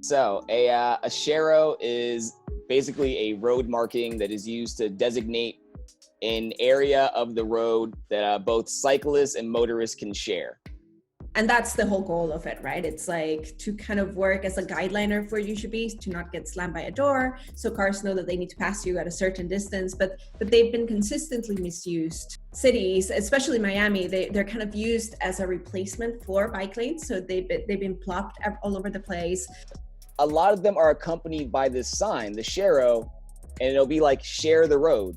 So a sharrow is basically a road marking that is used to designate an area of the road that both cyclists and motorists can share. And that's the whole goal of it, right? It's like to kind of work as a guideliner for where you should be, to not get slammed by a door. So cars know that they need to pass you at a certain distance, but they've been consistently misused. Cities, especially Miami, they're kind of used as a replacement for bike lanes. So they've been plopped all over the place. A lot of them are accompanied by this sign, the sharrow, and it'll be like share the road.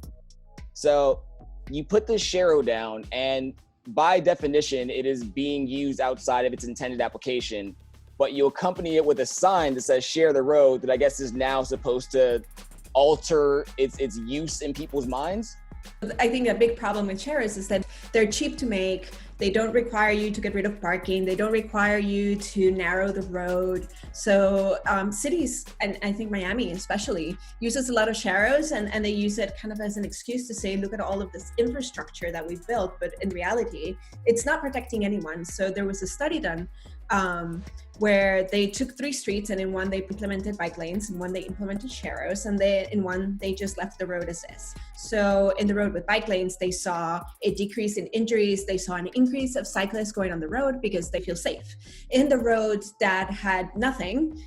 So you put this sharrow down, and by definition, it is being used outside of its intended application, but you accompany it with a sign that says share the road that I guess is now supposed to alter its use in people's minds. I think a big problem with sharrows is that they're cheap to make. They don't require you to get rid of parking. They don't require you to narrow the road. So cities, and I think Miami especially, uses a lot of sharrows, and they use it kind of as an excuse to say, look at all of this infrastructure that we've built. But in reality, it's not protecting anyone. So there was a study done where they took 3 streets, and in one they implemented bike lanes, in one they implemented sharrows, and in one they just left the road as is. So in the road with bike lanes, they saw a decrease in injuries. They saw an increase of cyclists going on the road because they feel safe. In the road that had nothing,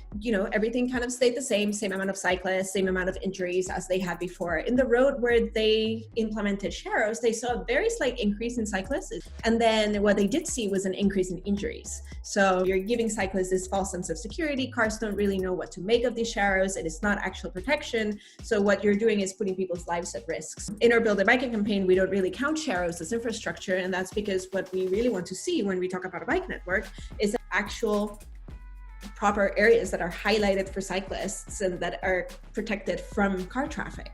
everything kind of stayed the same amount of cyclists, same amount of injuries as they had before. In the road where they implemented sharrows, they saw a very slight increase in cyclists. And then what they did see was an increase in injuries. So you're giving cyclists this false sense of security. Cars don't really know what to make of these sharrows. It is not actual protection. So what you're doing is putting people's lives at risk. In our Build a Biking campaign, we don't really count sharrows as infrastructure. And that's because what we really want to see when we talk about a bike network is actual proper areas that are highlighted for cyclists and that are protected from car traffic.